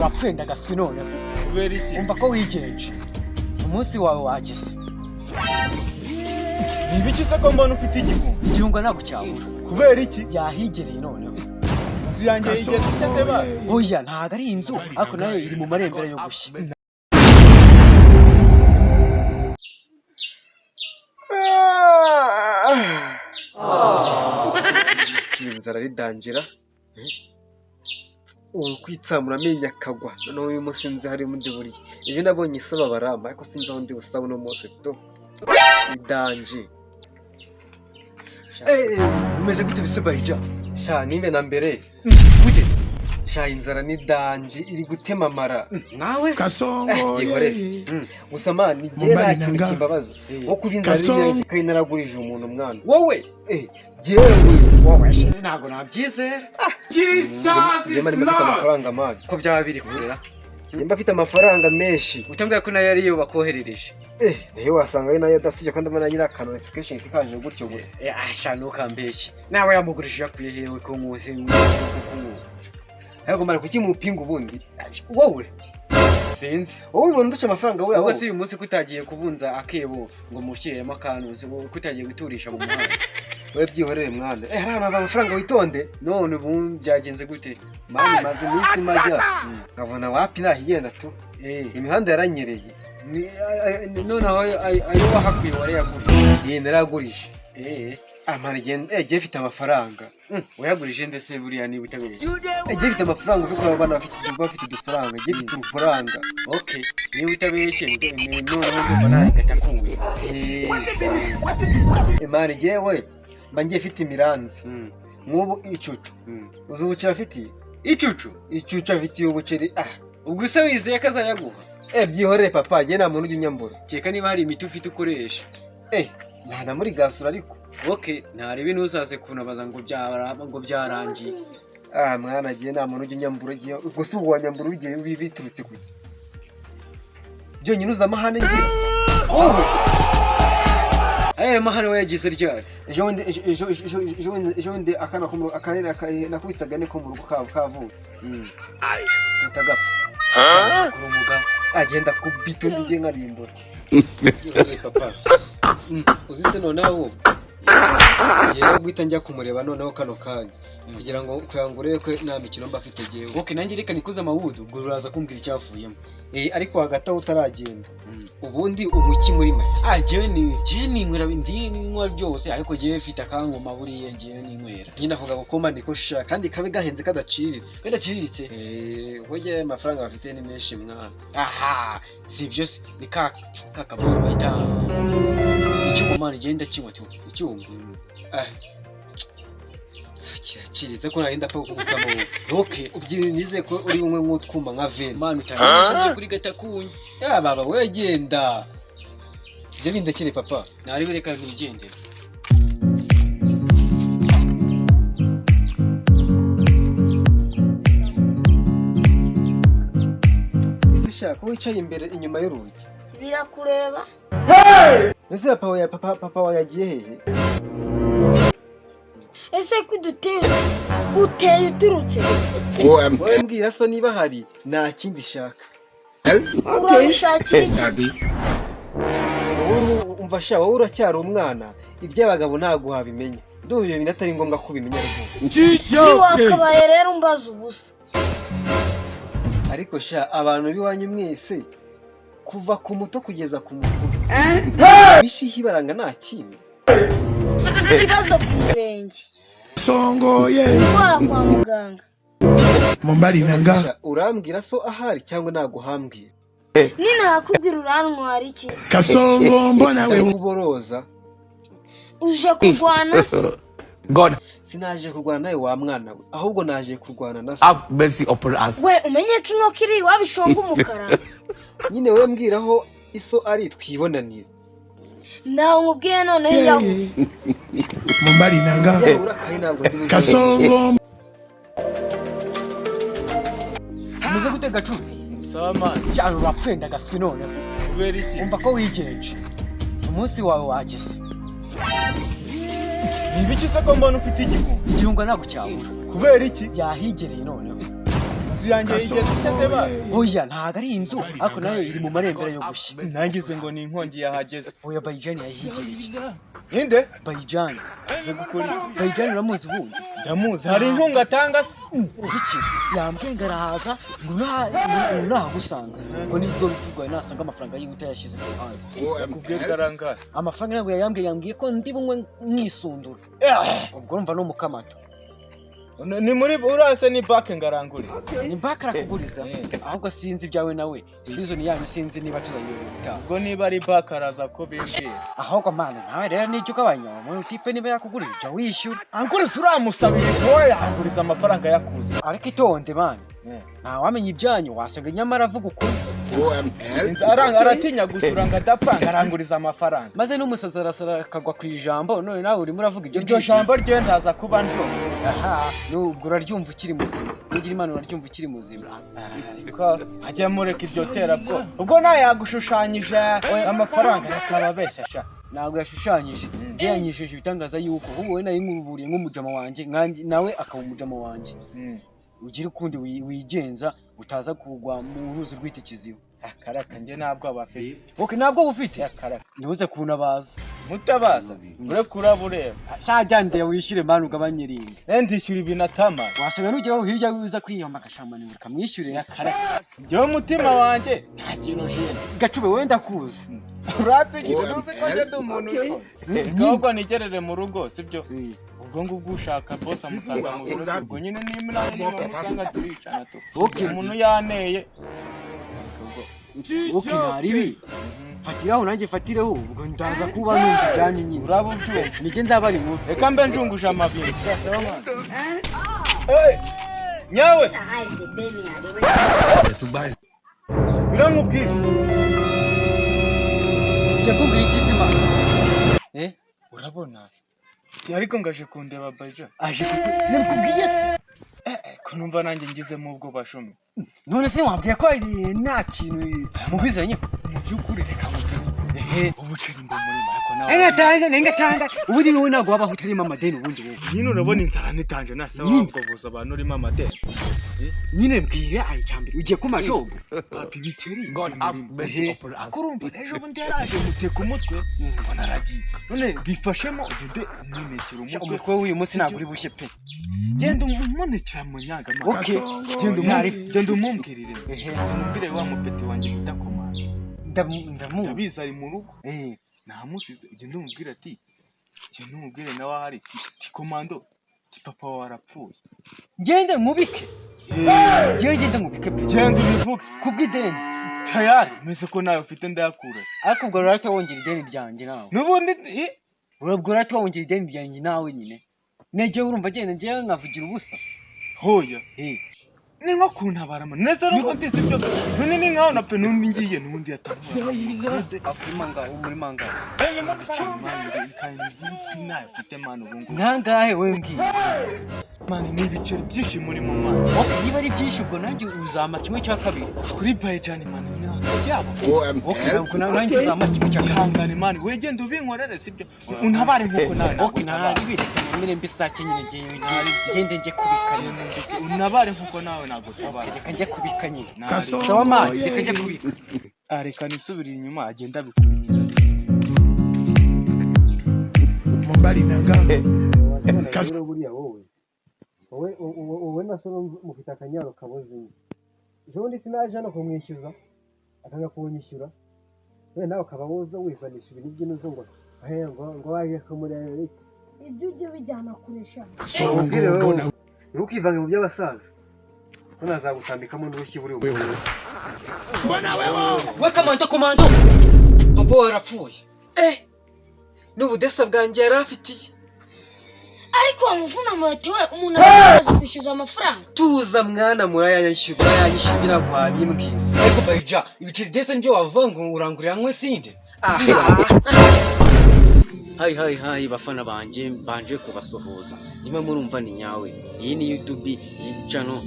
wapfenda gaswi none kubera iki umva ko wigenje umunsi wawe wageze nibiki se ko mbona ufite igihunga ntabwo cyabura kubera iki yahigereye noneho inzu yanjye yigeze ite ba oya ntago ari inzu ariko nayo iri mu marembera yo gushya inzara ridangira kwitsamura amenyo akagwa noneho uyu munsi nzi hari undi buriye ejo nabonye isaba barama ariko sinzi aho ndi busaba uno munsi to idanje umeze gute bisebarija sha nimbe na mbere gute sha inzara nidanje iri gutema amara nawe Kasongo gusa mani ngiye nta kibabazo wo kuba inzara iri kandi naragurije umuntu mwana wowe jewe wowe ntago nabyizera Jesus is mfite amafaranga mani ko byaba biri kurera nimba afite amafaranga menshi utambwira ko nayo yari yo bakoherereje nayo wasanga ari nayo adasije kandi mbona nyira akantu notification kikaje gutyo gusa asha ntukambeshye nawe yamugurishije akuye hewe ko muzi ariko mara kuki mupinga ubundi wowe sinzi wowe ubona duce amafaranga wowe ahubwo si uyu munsi kutagiye kubunza akebo ngo mushyiremo akantu ngo kutagiye guturisha mu muhanda we byihorere mwana hari amafaranga witonde none ubu byagenze gute mani maze iminsi majya nkabona wapi nahigenda tu imihanda yaranyereye noneho ayo wahakuye warayagurije naragurije amara igihe mfite amafaranga wayagurije ndetse buriya niba utabeshye igihe mfite amafaranga uko abana bafite udufaranga igihe mfite urufaranga okay niba utabeshye noneho ndumva nawe gatakuye imana igihe mba ngiye mfite imiranzi nk'ubu icucu uzi ubuceri afitiye icucu afitiye ubuceri ubwo se wizeye ko azayaguha byihorere papa njye nta muntu ujya unyambura keka niba hari imiti ufite ukoresha nta muri gasura ariko okay ntarebe ntuzaze kunabaza ngo byarangiye mwana agiye nta muntu ujya unyambura ubwo si ubu wanyambura ugiye biturutse kuki byonyine uzi amahane ngira mahane we yagize ryari ejo bundi akana nakubise agane ko mu rugo kavutse katagapfa kuri umugabo agenda kubita undi ngiye nkarimbura papa uzi se noneho yera guhita njya kumureba noneho kano kanya kugira ngo urebe ko nta mikino mba afite jewe okay nanjye reka nikuze amawudu ubwo uraza kumbwira icyavuyemo ariko hagati aho utaragenda ubundi umuki muri make jewe ninywera ndinywa byose ariko jewe mfite akangoma buriye ngiye ninywera nyine avuga ngo koma niko shaka kandi kabe gahenze kadaciriritse hoye amafaranga bafite ni menshi mwana si ibyo se ni kakaboro bahita icyuma mani genda kimwe icyuma kiraciritse ko narinda apfa kugukamo wowe ubyinize ko uri umwe nk'utwuma nka veni mani utangiye kuri gatakunyi baba we genda ibyo bindekere papa ntari bereka ntigendere ese shaka wicaye imbere inyuma y'urugi birakureba ese papa wawe yagiye hehe ese ko uteye uturutse wowe mbwira so niba hari nta kindi shaka urabishakira iki umva sha wowe uracyari umwana iby'abagabo ntabwo wabimenya ndumva ibyo bintu atari ngombwa ko ubimenya wakabaye rero umbaza ubusa ariko sha abantu b'iwanyu mwese kuva ku muto kugeza ku mukuru bishihi baranga nta kintu ikibazo ku murenge songoye ndwara kwa muganga mumbari nanga urambwira so ahari cyangwa ntago hambwira ninakubwira urantwara iki Kasongo mbona we uboroza uje kurwana God sinaje kurwana nawe wa mwana we ahubwo naje kurwana na have mercy upon us we umenye ko inkoko iri wabishonga umukara nyine we mbwiraho iso ari twibonanira nawe umubwiye noneho yawe mumbari nanga urakaye ntabwo ndi Kasongo umeze gute gacucu sama cyane urapfenda gaswi none kubera iki umva ko wigenje umunsi wawe wageze nibiki se ko mbona ufite igihunga ntabwo cyabura kubera iki yahigereye noneho inzu inzu yanjye igeze ite ba? Oya ntago ari inzu ariko nayo iri mu marembera yo gushya. Nangize ngo ni inkongi yahageze. Oya Bayijani yahigereye. Ninde? Bayijani. Aje gukora iki? Bayijani uramuzi ubundi? Ndamuzi. Hari inkunga atanga se? Iki yambwiye ngo arahaza ngo nahagusanga ngo nibwo bivugwa nasanga amafaranga yiwe utayashyize ku ruhande. Kubwe garanga. Amafaranga ntabwo yambwiye ko ndi bumwe mwisundura. Ubwo urumva no mukamata. Ni muri urase ni bake ngarangure. Ni bake arakuguriza ahubwo sinzi ibyawe nawe. Season yanyu sinzi niba tuzanye ubutaha. Ubwo niba ari bake araza ko bimbwira. Ahubwo mana nawe rero n'icyo ukabanya mu tipe niba yakugurira jya wishyura. Anguriza uramusabira wowe anguriza amafaranga yakuze. Ariko itonde mana. Nta wamenya ibyanyu wasanga nyamara avuga ukuri. Aratinya gusura ngo adapanga aranguriza amafaranga. Maze n'umusazi arasara akagwa ku ijambo none nawe urimo uravuga iryo jambo ryo ndaza kuba ndo. Aha nubwo uraryumva ukiri muzima. Nugira imana uraryumva ukiri muzima. Ariko ajya mureka ibyo terabwo. Ubwo nawe yagushushanyije amafaranga yakababeshya sha. Ntabwo yashushanyije. Yanyisheje ibitangaza yuko wowe nari nkuburiye nk'umujama wanjye nawe akaba umujama wanjye. Ugira ukundi wigenza utaza kugwa mu ruzi rw'itikiziwe. Akaraka nje ntabwo abafite. Okay ntabwo bufite. Akaraka. Ntuze kunabaza. Mutabaza. Ure kurabureba. Sajyande wishyure manu ugabanyiriringa. Ndishyura ibintu atama. wasanga nugeraho hirya wiza kwiyomba agashamana ukamwishyurira kare Yo mutima wanje nta kintu jene gacube wenda kuza urategeka nuze ko njye umuntu ntabwo nigerere mu rugo sibyo ubwo ngubwo ushaka boss amusanga mu rugo ubwo nyine nimwe musanga turicana tu umuntu yaneye okay naribi fatiraho nanjye fatireho ubwo ndaza kuba numva ijyanye nyine uraba ubyumva nige nzabari mu reka mbe njunguje amabiri nyawe biramubwira yakubwiye ikizima urabona ariko ngaje kundeba baje aje sinakubwiye se kunumva nanjye ngizemo ubwo bashumi none se wabwiye ko nta kintu mubizanye mu by'ukuri reka mubizo ubuceri ngo murimo ariko nawe engatanga ubundi wowe ntabwo wabaho utarimo amadeni ubundi wowe nyine urabona inzara nitanje nasa wagoboza abantu urimo amadeni nyine mbwira ayi cyambere ugiye ku majobo papi biteri God have mercy upon us. kurumva ejo bundi yaraje muteka umutwe ngo naragiye none bifashemo ugende umunekera umutwe w'uyu munsi ntabwo uri bushye pe genda umunekera mu nyangamana okay genda umumbwirire umumbwire wa mupeti wanjye mudakomana ndabizi ari mu rugo namusize ugende umubwire ati genda umubwire nawe ahari ti komando ti papa wawe arapfuye ngende mubike genda mubike pe genda ubivuge kubw'ideni tayari meze ko nawe ufite ndayakura ariko ubwo rero wongera ideni ryanjye nawe n'ubundi ubwo rero wongera ideni ryanjye nawe nyine nege urumva agenda njyewe nkavugira ubusa hoya ni nko kuntabarama neza nuko ndetse byo none ni nkaho na pe n'undi ngiye n'undi yatamara akumanga umurima nayo ufite manu ubungu nkangahe we mbwiye mani ni ibiceri byinshi muri mu mani niba ari byinshi ubwo nanjye uzama kimwe cya kabiri kuri bayijani mani yabo ubwo nanjye uzama kimwe cya kabiri hangane mani wegenda ubinkorere sibyo untabare nkuko nawe ntari bireka nyine mbisake nyine ngende njye kubika untabare nkuko nawe ntabwo tabara reka njye kubika nyine sawa mani reka njye kubika reka nisubirire inyuma agenda bikurikira Mumbali nanga. Kasoro buriya wowe na solo mufite akanyaro kaboze ejo ndi sinaje hano kumwishyuza akanga kunyishyura we nawe ukaba woza wivanisha ibintu by'inzu ngo ngo waje kumureba ibyo ujye bijyana kuresha ntukivange mu by'abasaza ko nazagutambikamo n'urushyi buri ubu we komando papa warapfuye n'ubudesa bwanjye yari afitiye ariko wamuvuna muhati we umuntu araza kwishyuza amafaranga tuza mwana murayanyishyura ngo wabimbwira ariko bayija ibiceri dese nibyo wavuga ngo urangurira nkwe sinde hayi bafana banje mbanje kubasuhuza nimwe murumva ni nyawe iyi ni YouTube y'icano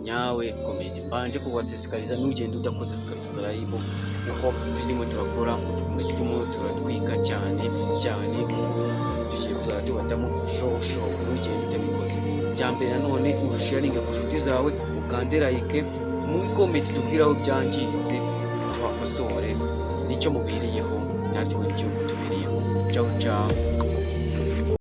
nyawe comedy mbanje kubasesekariza n'ugenda udakoze sikariza live uko birimo turakora mu gituma turatwika cyane tugiye kuzadubatamo show n'ugenda utabikoze byambere none urusharinga ku nshuti zawe mukande like muri comment tubwire aho byangiritse tuhakosore nicyo mubereyeho natwe nicyo tubereyeho ciao ciao